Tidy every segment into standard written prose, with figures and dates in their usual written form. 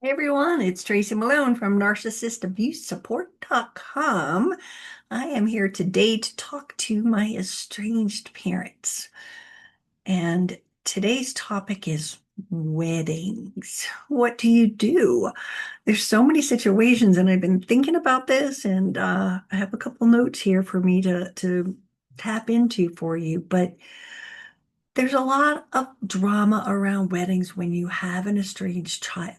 Hey everyone, it's Tracy Malone from narcissistabusesupport.com. I am here today to talk to my estranged parents. And today's topic is weddings. What do you do? There's so many situations, and I've been thinking about this, and I have a couple notes here for me to tap into for you. But there's a lot of drama around weddings when you have an estranged child.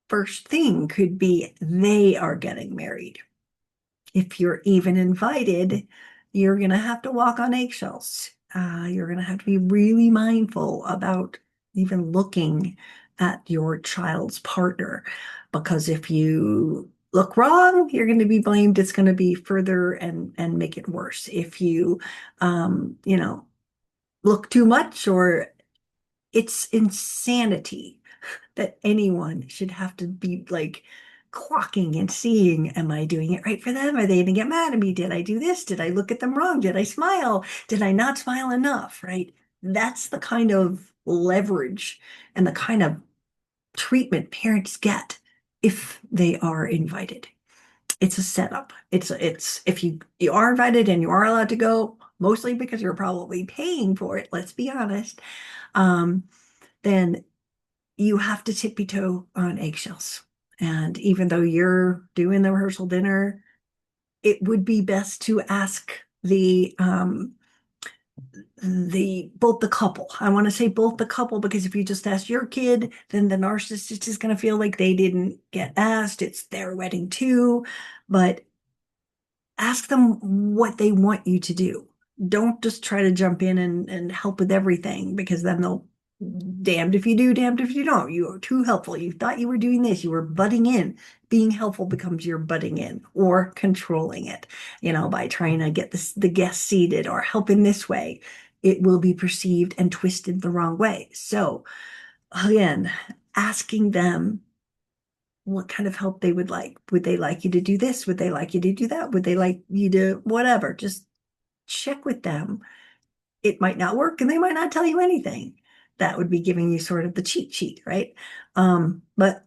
First thing could be they are getting married. If you're even invited, you're going to have to walk on eggshells. You're going to have to be really mindful about even looking at your child's partner, because if you look wrong, you're going to be blamed. It's going to be further and make it worse. If you, you know, look too much, or it's insanity that anyone should have to be like clocking and seeing, am I doing it right for them? Are they going to get mad at me? Did I do this? Did I look at them wrong? Did I smile? Did I not smile enough? Right? That's the kind of leverage and the kind of treatment parents get if they are invited. It's a setup. It's if you are invited and you are allowed to go, mostly because you're probably paying for it, let's be honest, um, then you have to tippy toe on eggshells. And even though you're doing the rehearsal dinner, it would be best to ask the both the couple. I want to say both the couple, because if you just ask your kid, then the narcissist is going to feel like they didn't get asked. It's their wedding too. But ask them what they want you to do. Don't just try to jump in and help with everything, because then they'll damned if you do, damned if you don't. You are too helpful. You thought you were doing this. You were butting in. Being helpful becomes your butting in or controlling it, by trying to get the guest seated or help in this way. It will be perceived and twisted the wrong way. So again, asking them what kind of help they would like. Would they like you to do this? Would they like you to do that? Would they like you to whatever? Just check with them. It might not work and they might not tell you anything. That would be giving you sort of the cheat sheet, right? But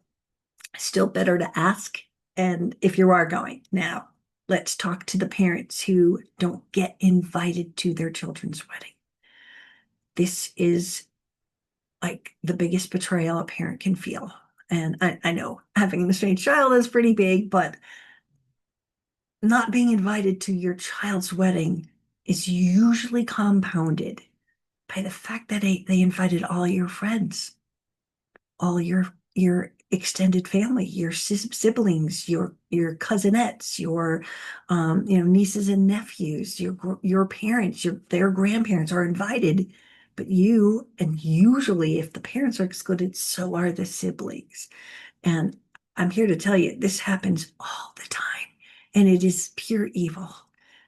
still better to ask. And if you are going, now let's talk to the parents who don't get invited to their children's wedding. This is like the biggest betrayal a parent can feel. And I know having an estranged child is pretty big, but not being invited to your child's wedding is usually compounded by the fact that they invited all your friends, all your extended family, your siblings, your cousinettes, your nieces and nephews, your parents, their grandparents are invited, but you, and usually if the parents are excluded, so are the siblings. And I'm here to tell you, this happens all the time, and it is pure evil.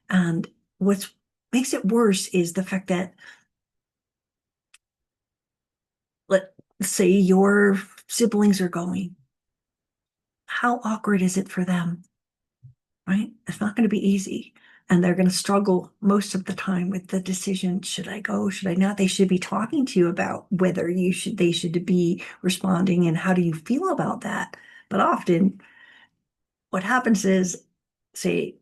And what makes it worse is the fact that, let's say your siblings are going. How awkward is it for them, right? It's not going to be easy. And they're going to struggle most of the time with the decision, should I go, should I not? They should be talking to you about whether they should be responding and how do you feel about that. But often what happens is, say,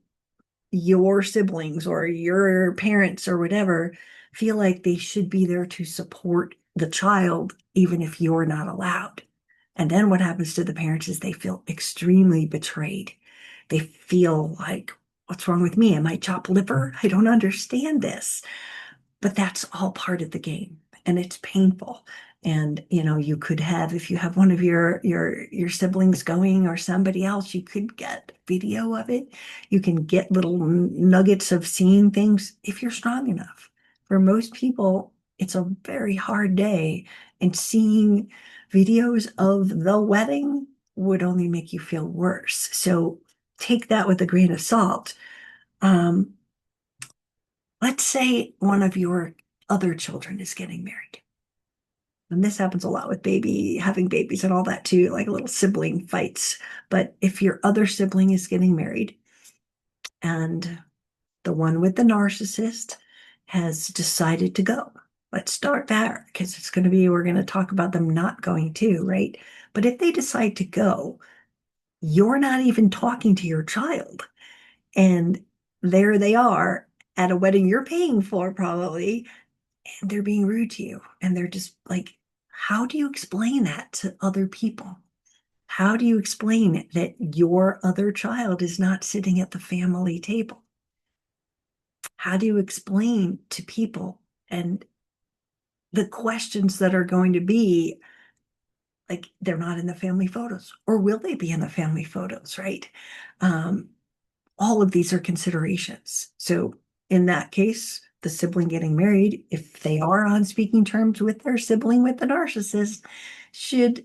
your siblings or your parents or whatever feel like they should be there to support the child, even if you're not allowed. And then what happens to the parents is they feel extremely betrayed. They feel like, what's wrong with me? Am I chopped liver? I don't understand this. But that's all part of the game, and it's painful. And you could have, if you have one of your siblings going or somebody else, you could get video of it. You can get little nuggets of seeing things if you're strong enough. For most people, it's a very hard day, and seeing videos of the wedding would only make you feel worse. So take that with a grain of salt. Um, let's say one of your other children is getting married. And this happens a lot with having babies and all that too, like little sibling fights. But if your other sibling is getting married and the one with the narcissist has decided to go, Let's start there because it's going to be, we're going to talk about them not going too, right? But if they decide to go, you're not even talking to your child. And there they are at a wedding you're paying for, probably, and they're being rude to you. And they're just like, how do you explain that to other people? How do you explain that your other child is not sitting at the family table? How do you explain to people and the questions that are going to be like, they're not in the family photos, or will they be in the family photos, right? Um, all of these are considerations. So in that case, the sibling getting married, if they are on speaking terms with their sibling with the narcissist, should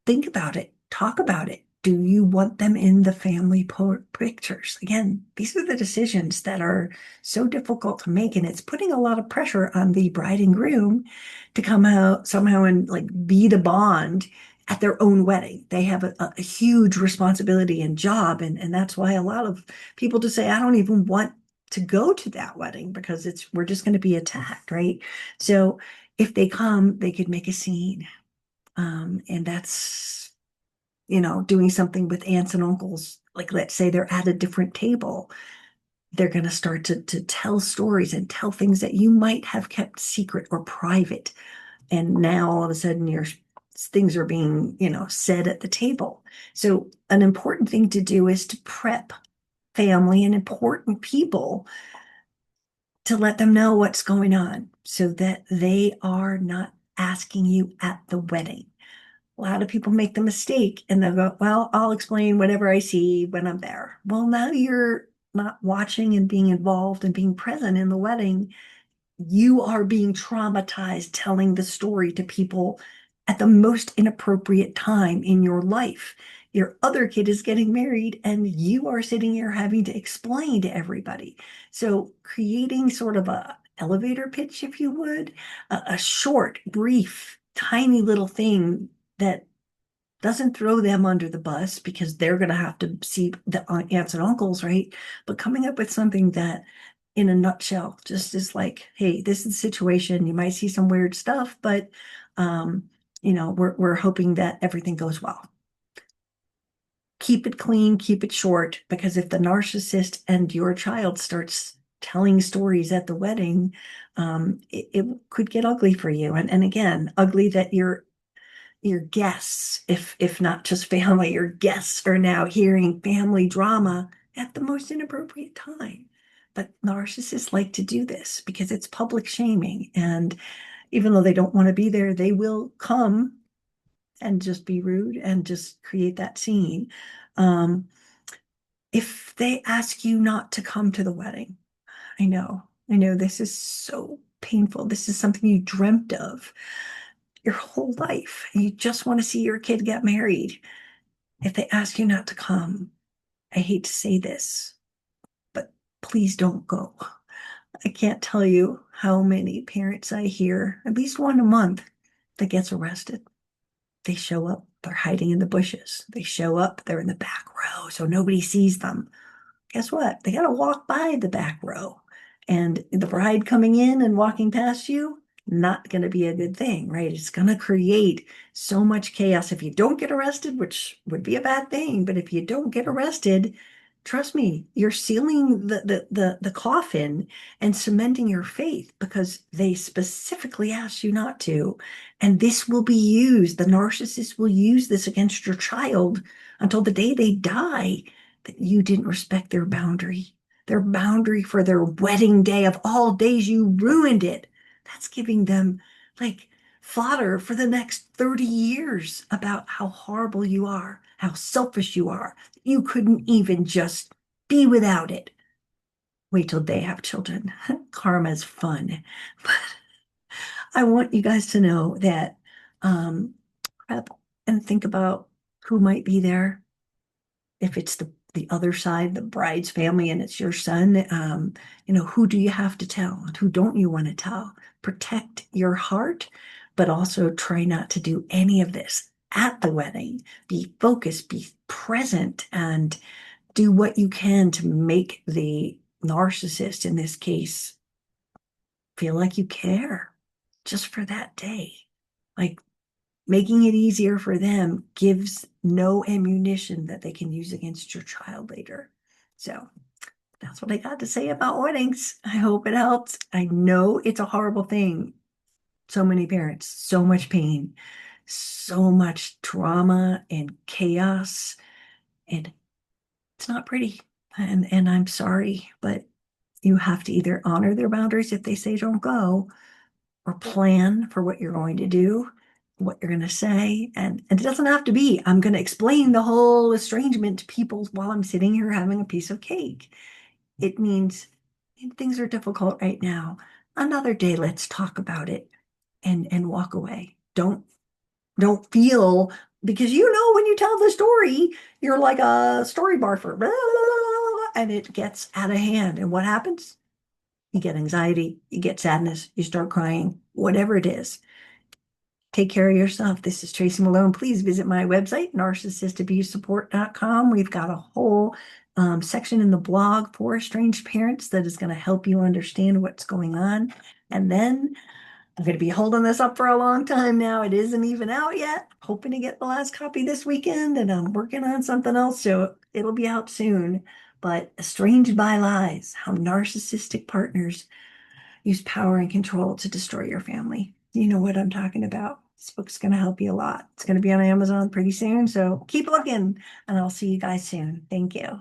think about it, talk about it. Do you want them in the family pictures? Again, these are the decisions that are so difficult to make, and it's putting a lot of pressure on the bride and groom to come out somehow and like be the bond at their own wedding. They have a huge responsibility and job, and that's why a lot of people just say, I don't even want to go to that wedding because we're just going to be attacked, right? So if they come, they could make a scene. And that's, doing something with aunts and uncles. Like, let's say they're at a different table. They're going to start to tell stories and tell things that you might have kept secret or private. And now all of a sudden things are being, said at the table. So an important thing to do is to prep family and important people to let them know what's going on so that they are not asking you at the wedding. A lot of people make the mistake and they'll go, well, I'll explain whatever I see when I'm there. Well, now you're not watching and being involved and being present in the wedding. You are being traumatized telling the story to people at the most inappropriate time in your life. Your other kid is getting married and you are sitting here having to explain to everybody. So creating sort of a elevator pitch, if you would, a short, brief, tiny little thing that doesn't throw them under the bus because they're going to have to see the aunts and uncles, right? But coming up with something that, in a nutshell, just is like, hey, this is the situation. You might see some weird stuff, but we're hoping that everything goes well. Keep it clean, keep it short, because if the narcissist and your child starts telling stories at the wedding, it could get ugly for you. And again, ugly that your guests, if not just family, your guests are now hearing family drama at the most inappropriate time. But narcissists like to do this because it's public shaming. And even though they don't want to be there, they will come and just be rude and just create that scene. Um, if they ask you not to come to the wedding, I know this is so painful. This is something you dreamt of your whole life. And you just want to see your kid get married. If they ask you not to come, I hate to say this, but please don't go. I can't tell you how many parents I hear, at least one a month, that gets arrested. They show up, they're hiding in the bushes. They show up, they're in the back row, so nobody sees them. Guess what? They got to walk by the back row. And the bride coming in and walking past you, not going to be a good thing, right? It's going to create so much chaos if you don't get arrested, which would be a bad thing. But if you don't get arrested, trust me, you're sealing the coffin and cementing your faith because they specifically asked you not to. And this will be used, the narcissist will use this against your child until the day they die, that you didn't respect their boundary for their wedding day of all days. You ruined it. That's giving them like fodder for the next 30 years about how horrible you are, how selfish you are. You couldn't even just be without it. Wait till they have children. Karma's fun. But I want you guys to know that prep and think about who might be there. If it's the other side, the bride's family, and it's your son, who do you have to tell and who don't you want to tell? Protect your heart, but also try not to do any of this at the wedding. Be focused, be present, and do what you can to make the narcissist in this case feel like you care. just for that day. Like making it easier for them gives no ammunition that they can use against your child later. So that's what I got to say about weddings. I hope it helps. I know it's a horrible thing. So many parents, so much pain, so much trauma and chaos, and it's not pretty. And I'm sorry, but you have to either honor their boundaries if they say don't go, or plan for what you're going to do, what you're going to say. And it doesn't have to be, I'm going to explain the whole estrangement to people while I'm sitting here having a piece of cake. It means things are difficult right now. Another day, let's talk about it and walk away. Don't feel, because when you tell the story, you're like a story barfer, blah, blah, blah, and it gets out of hand. And what happens? You get anxiety, you get sadness, you start crying, whatever it is. Take care of yourself. This is Tracy Malone. Please visit my website, narcissistabusesupport.com. We've got a whole section in the blog for estranged parents that is going to help you understand what's going on. And then I'm going to be holding this up for a long time now. It isn't even out yet. Hoping to get the last copy this weekend, and I'm working on something else, so it'll be out soon. But Estranged by Lies, how narcissistic partners use power and control to destroy your family. You know what I'm talking about. This book's going to help you a lot. It's going to be on Amazon pretty soon, so keep looking, and I'll see you guys soon. Thank you.